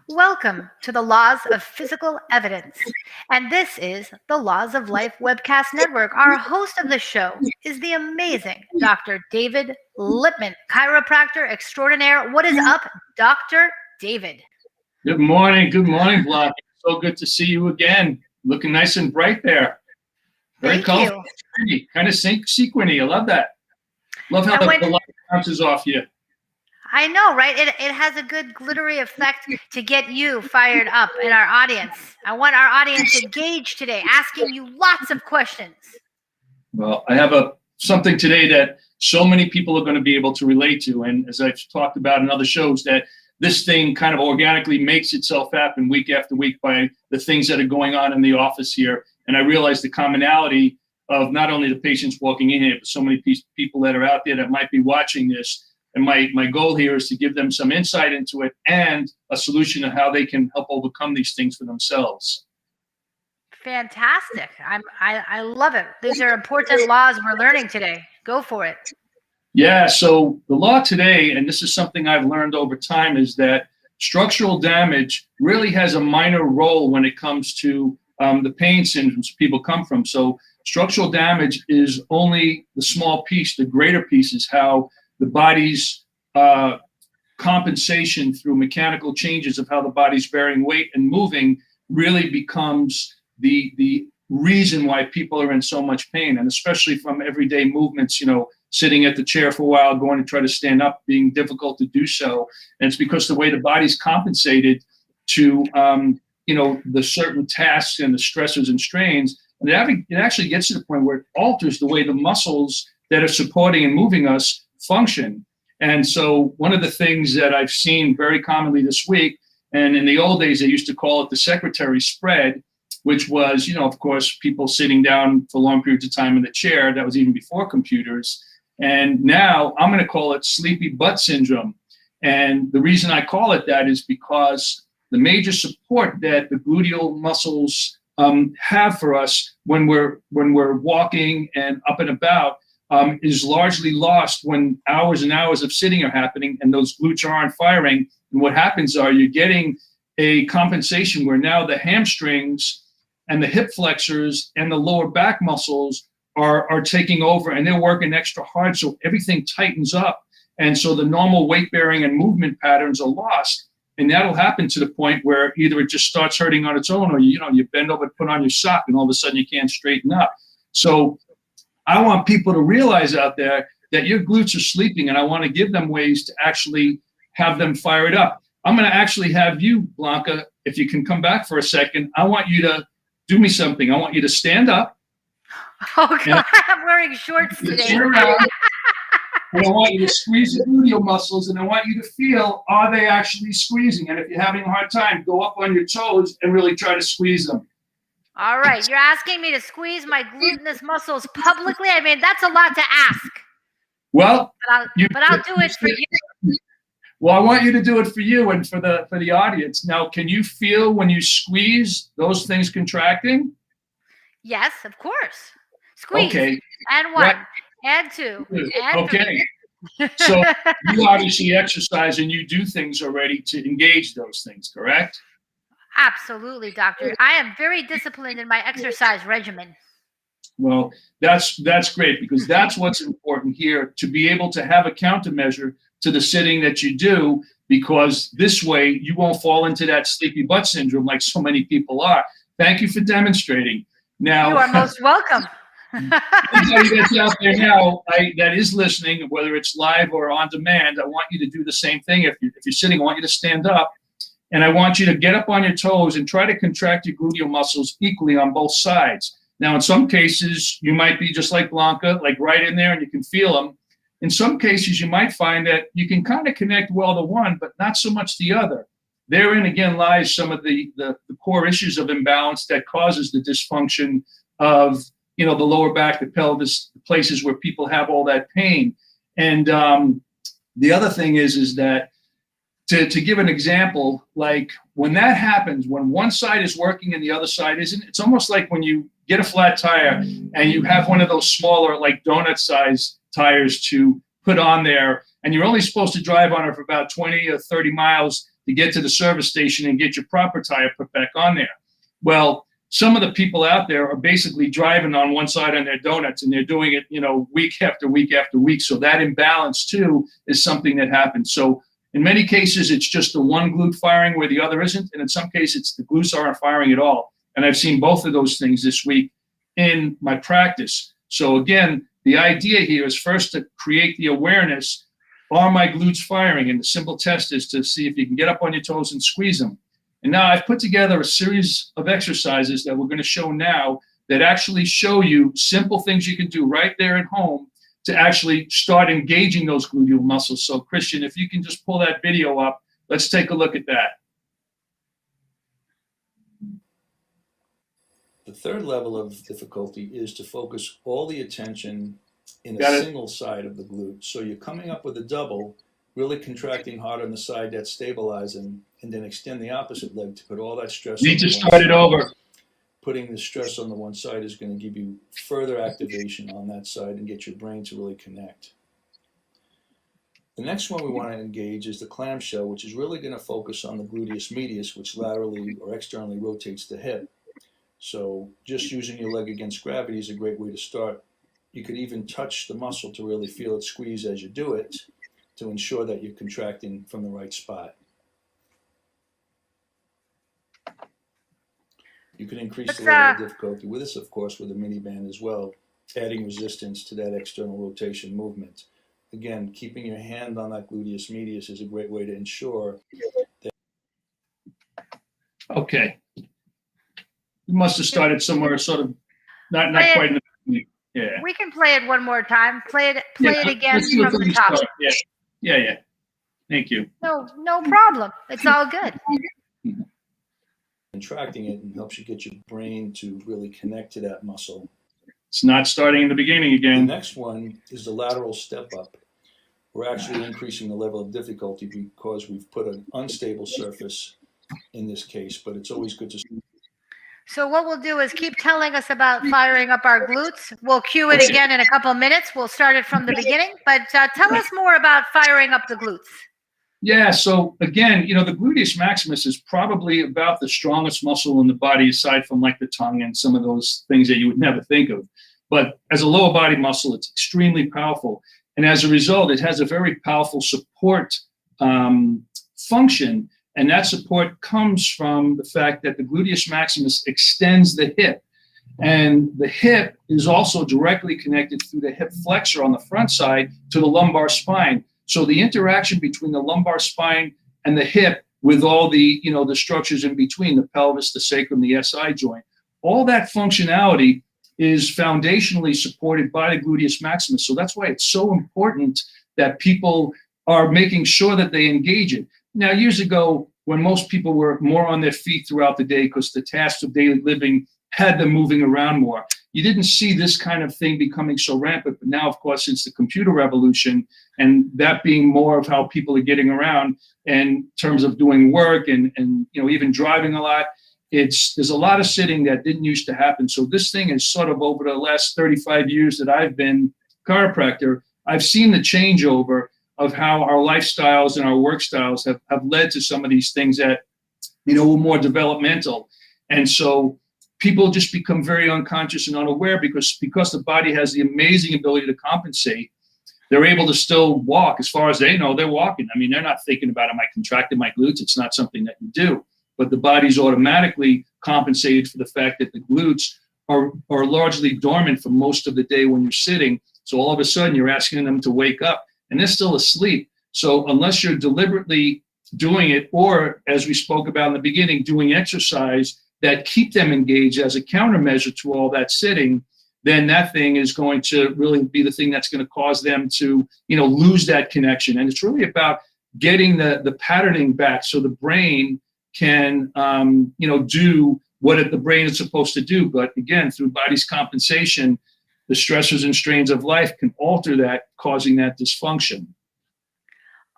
Welcome to the Laws of Physical Evidence. And this is the Laws of Life Webcast Network. Our host of the show is the amazing Dr. David Lipman, chiropractor extraordinaire. What is up, Dr. David? Good morning, Block. So good to see you again. Looking nice and bright there. Very colorful. Kind of sequiny. I love that. Love how the light bounces off you. I know, right? It has a good glittery effect to get you fired up in our audience. I want our audience engaged today, asking you lots of questions. Well, I have something today that so many people are going to be able to relate to. And as I've talked about in other shows, that this thing kind of organically makes itself happen week after week by the things that are going on in the office here. And I realize the commonality of not only the patients walking in here, but so many people that are out there that might be watching this. And my goal here is to give them some insight into it and a solution of how they can help overcome these things for themselves. Fantastic. I love it. These are important laws we're learning today. Go for it. Yeah, so the law today, and this is something I've learned over time, is that structural damage really has a minor role when it comes to the pain syndromes people come from. So structural damage is only the small piece. The greater piece is how the body's compensation through mechanical changes of how the body's bearing weight and moving really becomes the reason why people are in so much pain, and especially from everyday movements, sitting at the chair for a while, going to try to stand up, being difficult to do so. And it's because the way the body's compensated to, the certain tasks and the stressors and strains, and it actually gets to the point where it alters the way the muscles that are supporting and moving us function. And so one of the things that I've seen very commonly this week, and in the old days, they used to call it the secretary spread, which was, of course, people sitting down for long periods of time in the chair. That was even before computers. And now I'm going to call it sleepy butt syndrome. And the reason I call it that is because the major support that the gluteal muscles have for us when we're walking and up and about is largely lost when hours and hours of sitting are happening and those glutes aren't firing. And what happens are you're getting a compensation where now the hamstrings and the hip flexors and the lower back muscles are taking over, and they're working extra hard, so everything tightens up. And so the normal weight bearing and movement patterns are lost. And that'll happen to the point where either it just starts hurting on its own, or you bend over to put on your sock and all of a sudden you can't straighten up. So I want people to realize out there that your glutes are sleeping, and I want to give them ways to actually have them fire it up. I'm going to actually have you, Blanca, if you can come back for a second, I want you to do me something. I want you to stand up. Oh, God, I'm wearing shorts today. And I want you to squeeze the gluteal muscles, and I want you to feel, are they actually squeezing? And if you're having a hard time, go up on your toes and really try to squeeze them. All right. You're asking me to squeeze my gluteus muscles publicly? I mean, that's a lot to ask. Well, but I'll do it for you. Well, I want you to do it for you and for the audience. Now, can you feel when you squeeze those things contracting? Yes, of course. Squeeze. Okay. And one. And two. And okay. So you obviously exercise and you do things already to engage those things, correct? Absolutely, doctor. I am very disciplined in my exercise regimen. Well, that's great, because that's what's important here, to be able to have a countermeasure to the sitting that you do, because this way you won't fall into that sleepy butt syndrome like so many people are. Thank you for demonstrating. Now, you are most welcome. Anybody that's out there now that is listening, whether it's live or on demand, I want you to do the same thing. If you're sitting, I want you to stand up, and I want you to get up on your toes and try to contract your gluteal muscles equally on both sides. Now, in some cases, you might be just like Blanca, like right in there, and you can feel them. In some cases, you might find that you can kind of connect well to one, but not so much the other. Therein, again, lies some of the core issues of imbalance that causes the dysfunction of, the lower back, the pelvis, the places where people have all that pain. And the other thing is that, to give an example, like when that happens, when one side is working and the other side isn't, it's almost like when you get a flat tire and you have one of those smaller, like donut-sized tires to put on there, and you're only supposed to drive on it for about 20 or 30 miles to get to the service station and get your proper tire put back on there. Well, some of the people out there are basically driving on one side on their donuts, and they're doing it, week after week after week. So that imbalance too is something that happens. So in many cases, it's just the one glute firing where the other isn't. And in some cases, it's the glutes aren't firing at all. And I've seen both of those things this week in my practice. So again, the idea here is first to create the awareness. Are my glutes firing? And the simple test is to see if you can get up on your toes and squeeze them. And now I've put together a series of exercises that we're going to show now that actually show you simple things you can do right there at home to actually start engaging those gluteal muscles. So Christian, if you can just pull that video up, let's take a look at that. The third level of difficulty is to focus all the attention in a single side of the glute. So you're coming up with a double, really contracting hard on the side that's stabilizing, and then extend the opposite leg to put all that stress. Need to start it over. Putting the stress on the one side is going to give you further activation on that side and get your brain to really connect. The next one we want to engage is the clamshell, which is really going to focus on the gluteus medius, which laterally or externally rotates the hip. So just using your leg against gravity is a great way to start. You could even touch the muscle to really feel it squeeze as you do it to ensure that you're contracting from the right spot. You can increase the level of difficulty with this, of course, with a mini band as well, adding resistance to that external rotation movement. Again, keeping your hand on that gluteus medius is a great way to ensure that. Okay. You must have started somewhere sort of not quite in the beginning. Yeah. We can play it one more time. Play it again from the top. Yeah. Thank you. No problem. It's all good. Contracting it and helps you get your brain to really connect to that muscle. It's not starting in the beginning again. The next one is the lateral step up. We're actually increasing the level of difficulty because we've put an unstable surface in this case, but it's always good to. So what we'll do is keep telling us about firing up our glutes. We'll cue it again in a couple of minutes. We'll start it from the beginning, but tell us more about firing up the glutes. Yeah, so again, the gluteus maximus is probably about the strongest muscle in the body aside from like the tongue and some of those things that you would never think of. But as a lower body muscle, it's extremely powerful. And as a result, it has a very powerful support function. And that support comes from the fact that the gluteus maximus extends the hip. And the hip is also directly connected through the hip flexor on the front side to the lumbar spine. So the interaction between the lumbar spine and the hip with all the, the structures in between, the pelvis, the sacrum, the SI joint, all that functionality is foundationally supported by the gluteus maximus. So that's why it's so important that people are making sure that they engage it. Now, years ago, when most people were more on their feet throughout the day because the tasks of daily living had them moving around more, you didn't see this kind of thing becoming so rampant. But now, of course, since the computer revolution and that being more of how people are getting around in terms of doing work and even driving a lot, there's a lot of sitting that didn't used to happen. So this thing is sort of over the last 35 years that I've been chiropractor, I've seen the changeover of how our lifestyles and our work styles have led to some of these things that, were more developmental. And so people just become very unconscious and unaware because the body has the amazing ability to compensate. They're able to still walk. As far as they know, they're walking. I mean, they're not thinking about, am I contracting my glutes? It's not something that you do. But the body's automatically compensated for the fact that the glutes are largely dormant for most of the day when you're sitting. So all of a sudden, you're asking them to wake up, and they're still asleep. So unless you're deliberately doing it, or as we spoke about in the beginning, doing exercise that keep them engaged as a countermeasure to all that sitting, then that thing is going to really be the thing that's going to cause them to, lose that connection. And it's really about getting the patterning back so the brain can, do what the brain is supposed to do. But again, through body's compensation, the stressors and strains of life can alter that, causing that dysfunction.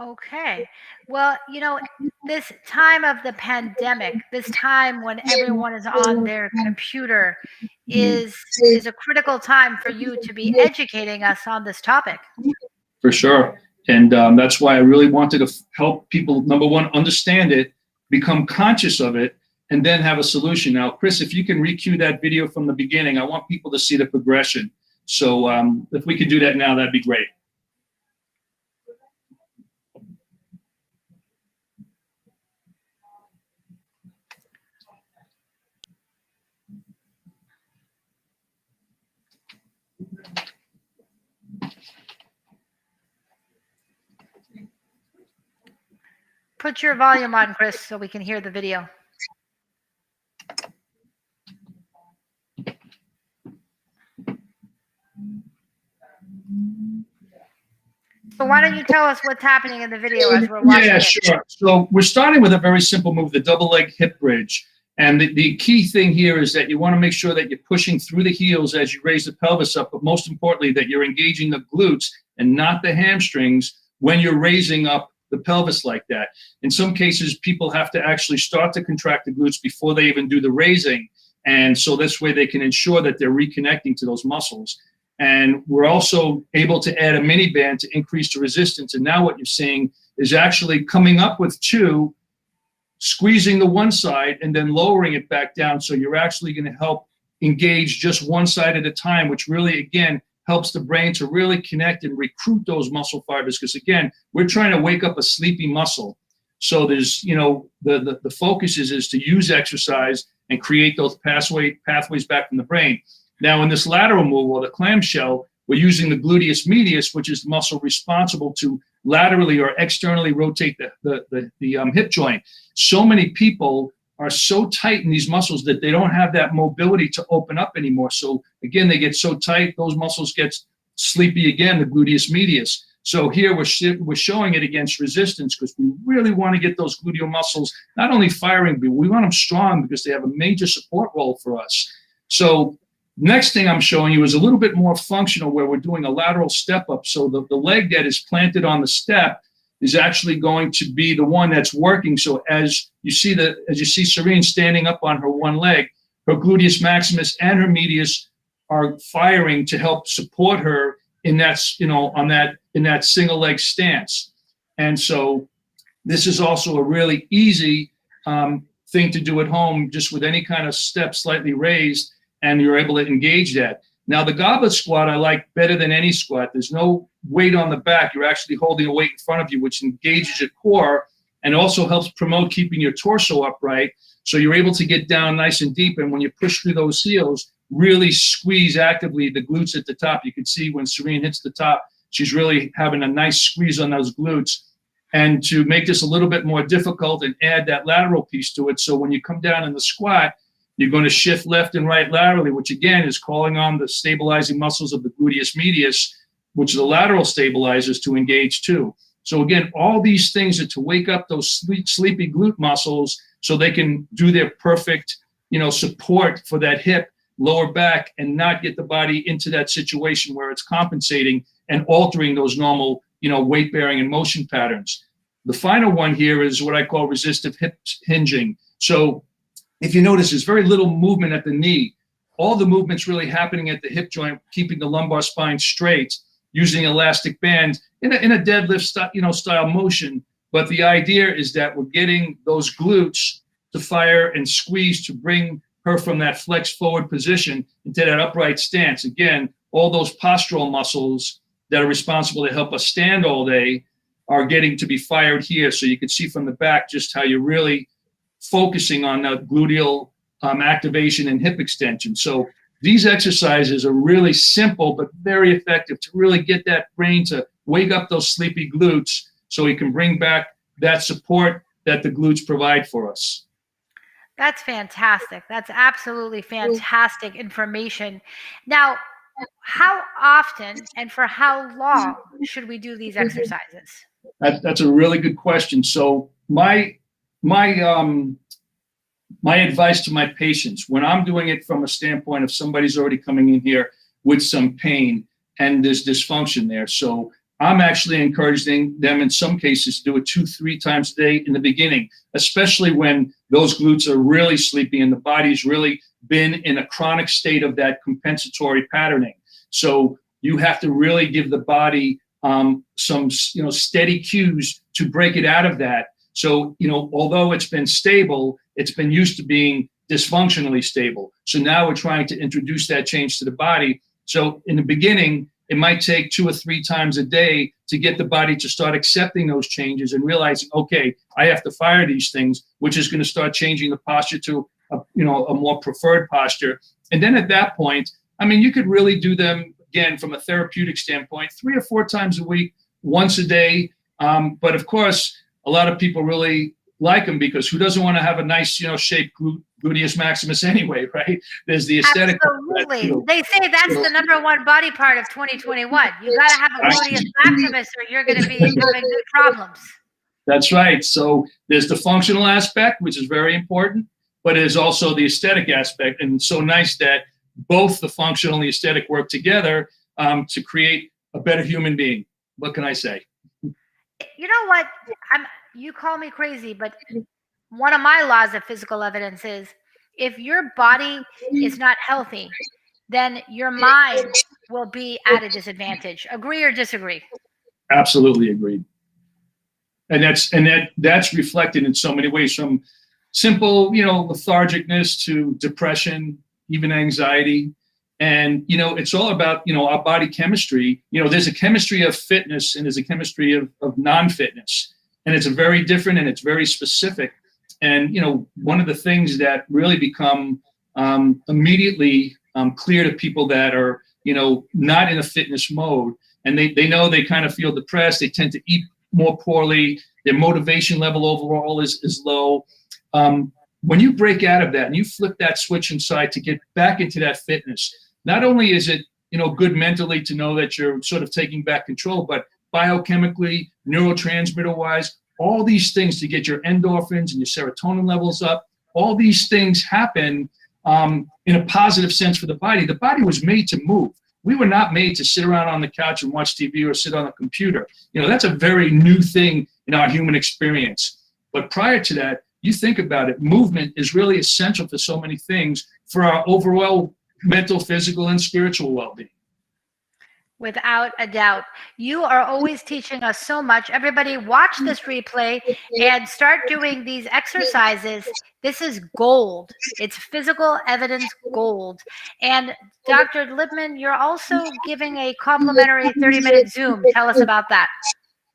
Okay. Well, this time of the pandemic, this time when everyone is on their computer is a critical time for you to be educating us on this topic. For sure. And that's why I really wanted to help people, number one, understand it, become conscious of it, and then have a solution. Now, Chris, if you can recue that video from the beginning, I want people to see the progression. So if we could do that now, that'd be great. Put your volume on, Chris, so we can hear the video. So why don't you tell us what's happening in the video as we're watching it? Sure. So we're starting with a very simple move, the double leg hip bridge. And the key thing here is that you want to make sure that you're pushing through the heels as you raise the pelvis up, but most importantly, that you're engaging the glutes and not the hamstrings when you're raising up the pelvis like that. In some cases, people have to actually start to contract the glutes before they even do the raising. And so this way they can ensure that they're reconnecting to those muscles. And we're also able to add a mini band to increase the resistance. And now what you're seeing is actually coming up with two, squeezing the one side and then lowering it back down. So you're actually going to help engage just one side at a time, which really, again, helps the brain to really connect and recruit those muscle fibers. Because again, we're trying to wake up a sleepy muscle. So there's, the focus is to use exercise and create those pathways back from the brain. Now in this lateral move, or the clamshell, we're using the gluteus medius, which is the muscle responsible to laterally or externally rotate the hip joint. So many people are so tight in these muscles that they don't have that mobility to open up anymore. So again, they get so tight, those muscles get sleepy again, the gluteus medius. So here we're showing it against resistance because we really want to get those gluteal muscles not only firing, but we want them strong because they have a major support role for us. So next thing I'm showing you is a little bit more functional, where we're doing a lateral step up. So the leg that is planted on the step is actually going to be the one that's working. So as you see Serene standing up on her one leg, her gluteus maximus and her medius are firing to help support her in that, in that single leg stance. And so this is also a really easy thing to do at home, just with any kind of step slightly raised, and you're able to engage that. Now the goblet squat I like better than any squat. There's no weight on the back. You're actually holding a weight in front of you, which engages your core and also helps promote keeping your torso upright. So you're able to get down nice and deep. And when you push through those heels, really squeeze actively the glutes at the top. You can see when Serene hits the top, she's really having a nice squeeze on those glutes. And to make this a little bit more difficult and add that lateral piece to it. So when you come down in the squat, you're going to shift left and right laterally, which again is calling on the stabilizing muscles of the gluteus medius, which are the lateral stabilizers, to engage too. So again, all these things are to wake up those sleepy glute muscles so they can do their perfect, support for that hip, lower back, and not get the body into that situation where it's compensating and altering those normal, weight bearing and motion patterns. The final one here is what I call resistive hip hinging. So if you notice, there's very little movement at the knee. All the movement's really happening at the hip joint, keeping the lumbar spine straight, using elastic band in a deadlift style motion. But the idea is that we're getting those glutes to fire and squeeze to bring her from that flex forward position into that upright stance. Again, all those postural muscles that are responsible to help us stand all day are getting to be fired here. So you can see from the back just how you're really focusing on that gluteal activation and hip extension. So these exercises are really simple but very effective to really get that brain to wake up those sleepy glutes so we can bring back that support that the glutes provide for us. That's fantastic. That's absolutely fantastic information. Now, how often and for how long should we do these exercises? That's a really good question. So my advice to my patients, when I'm doing it from a standpoint of somebody's already coming in here with some pain and there's dysfunction there. So I'm actually encouraging them in some cases to do it 2-3 times a day in the beginning, especially when those glutes are really sleepy and the body's really been in a chronic state of that compensatory patterning. So you have to really give the body some steady cues to break it out of that. So, although it's been stable, it's been used to being dysfunctionally stable. So now we're trying to introduce that change to the body. So in the beginning, it might take 2 or 3 times a day to get the body to start accepting those changes and realizing, okay, I have to fire these things, which is going to start changing the posture to a more preferred posture. And then at that point, you could really do them, again, from a therapeutic standpoint, 3 or 4 times a week, once a day. But of course, a lot of people really like them because who doesn't want to have a nice, shaped gluteus maximus anyway, right? There's the aesthetic. Absolutely. They say that's the number one body part of 2021. You got to have a gluteus maximus or you're going to be having good problems. That's right. So there's the functional aspect, which is very important, but there's also the aesthetic aspect. And it's so nice that both the functional and the aesthetic work together to create a better human being. What can I say? You know what? You call me crazy, but one of my laws of physical evidence is if your body is not healthy, then your mind will be at a disadvantage. Agree or disagree? Absolutely agreed. And that's reflected in so many ways, from simple, lethargicness to depression, even anxiety. And, it's all about, our body chemistry. There's a chemistry of fitness and there's a chemistry of non-fitness. And it's very different and it's very specific. And, one of the things that really become immediately clear to people that are, not in a fitness mode, and they know they kind of feel depressed, they tend to eat more poorly, their motivation level overall is low. When you break out of that and you flip that switch inside to get back into that fitness, not only is it, good mentally to know that you're sort of taking back control, but biochemically, neurotransmitter-wise, all these things to get your endorphins and your serotonin levels up, all these things happen in a positive sense for the body. The body was made to move. We were not made to sit around on the couch and watch TV or sit on a computer. That's a very new thing in our human experience. But prior to that, you think about it, movement is really essential for so many things for our overall mental, physical, and spiritual well-being. Without a doubt. You are always teaching us so much. Everybody watch this replay and start doing these exercises. This is gold. It's physical evidence gold. And Dr. Lipman, you're also giving a complimentary 30-minute Zoom. Tell us about that.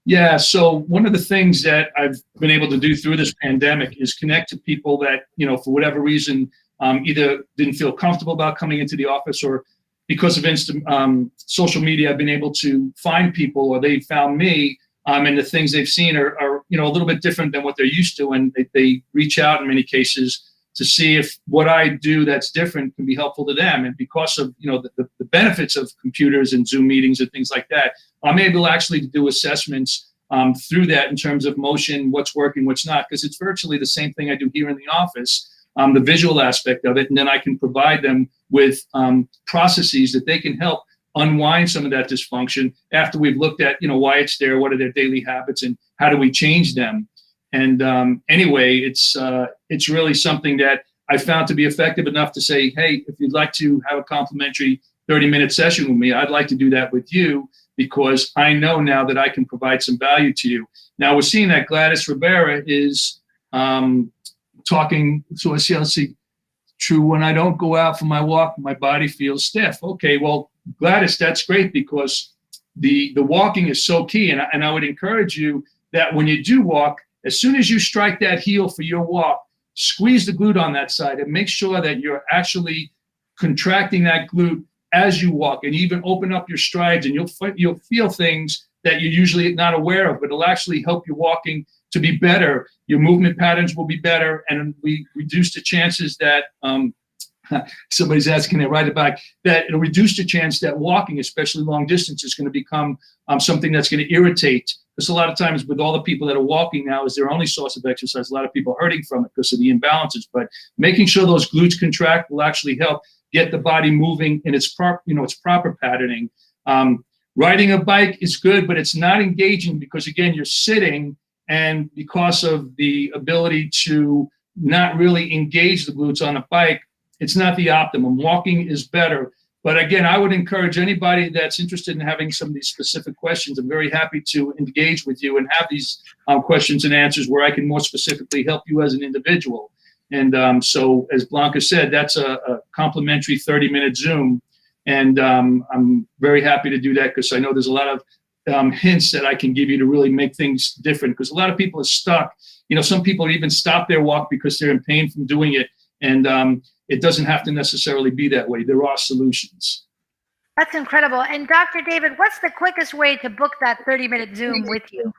Yeah, so one of the things that I've been able to do through this pandemic is connect to people that, for whatever reason, either didn't feel comfortable about coming into the office, or because of social media, I've been able to find people, or they found me, and the things they've seen are a little bit different than what they're used to, and they reach out in many cases to see if what I do that's different can be helpful to them. And because of the benefits of computers and Zoom meetings and things like that, I'm able actually to do assessments through that in terms of motion, what's working, what's not, because it's virtually the same thing I do here in the office. The visual aspect of it, and then I can provide them with processes that they can help unwind some of that dysfunction after we've looked at, why it's there, what are their daily habits, and how do we change them. And anyway, it's really something that I found to be effective enough to say, hey, if you'd like to have a complimentary 30-minute session with me, I'd like to do that with you, because I know now that I can provide some value to you. Now we're seeing that Gladys Rivera is talking, so let's see, true, when I don't go out for my walk, my body feels stiff. Okay, well, Gladys, that's great, because the walking is so key. And I would encourage you that when you do walk, as soon as you strike that heel for your walk, squeeze the glute on that side and make sure that you're actually contracting that glute as you walk, and even open up your strides, and you'll feel things that you're usually not aware of, but it'll actually help your walking to be better. Your movement patterns will be better, and we reduce the chances that somebody's asking it right about that. It'll reduce the chance that walking, especially long distance, is going to become something that's going to irritate. Because a lot of times with all the people that are walking now is their only source of exercise. A lot of people are hurting from it because of the imbalances. But making sure those glutes contract will actually help get the body moving in its proper patterning. Riding a bike is good, but it's not engaging, because again, you're sitting, and because of the ability to not really engage the glutes on a bike, it's not the optimum. Walking is better. But again, I would encourage anybody that's interested in having some of these specific questions. I'm very happy to engage with you and have these questions and answers where I can more specifically help you as an individual. And so, as Blanca said, that's a complimentary 30-minute Zoom. And I'm very happy to do that because I know there's a lot of hints that I can give you to really make things different. Because a lot of people are stuck. You know, some people even stop their walk because they're in pain from doing it. And it doesn't have to necessarily be that way. There are solutions. That's incredible. And Dr. David, what's the quickest way to book that 30-minute Zoom with you?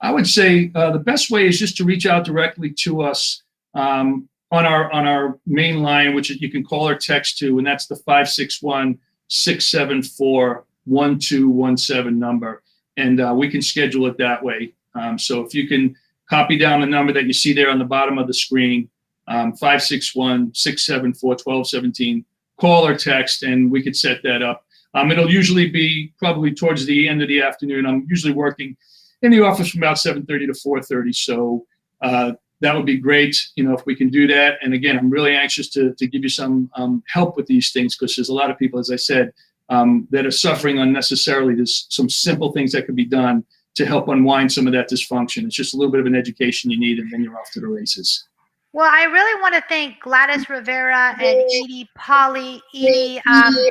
I would say the best way is just to reach out directly to us on our main line, which you can call or text to, and that's the 561-674-1217 number. And we can schedule it that way. So if you can copy down the number that you see there on the bottom of the screen, 561-674-1217, call or text, and we could set that up. It'll usually be probably towards the end of the afternoon. I'm usually working in the office from about 7:30 to 4:30. So that would be great, you know, if we can do that. And again, I'm really anxious to give you some help with these things because there's a lot of people, as I said, that are suffering unnecessarily. There's some simple things that could be done to help unwind some of that dysfunction. It's just a little bit of an education you need, and then you're off to the races. Well, I really want to thank Gladys Rivera and Edie Polly. Edie,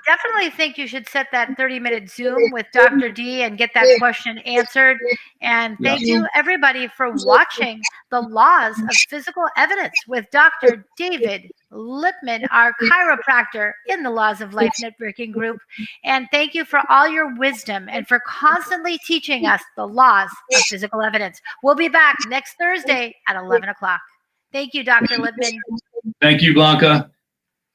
definitely think you should set that 30-minute Zoom with Dr. D and get that question answered. And thank you, everybody, for watching The Laws of Physical Evidence with Dr. David Lipman, our chiropractor in the Laws of Life Networking Group. And thank you for all your wisdom and for constantly teaching us the laws of physical evidence. We'll be back next Thursday at 11 o'clock. Thank you, Dr. Lipman. Thank you, Blanca.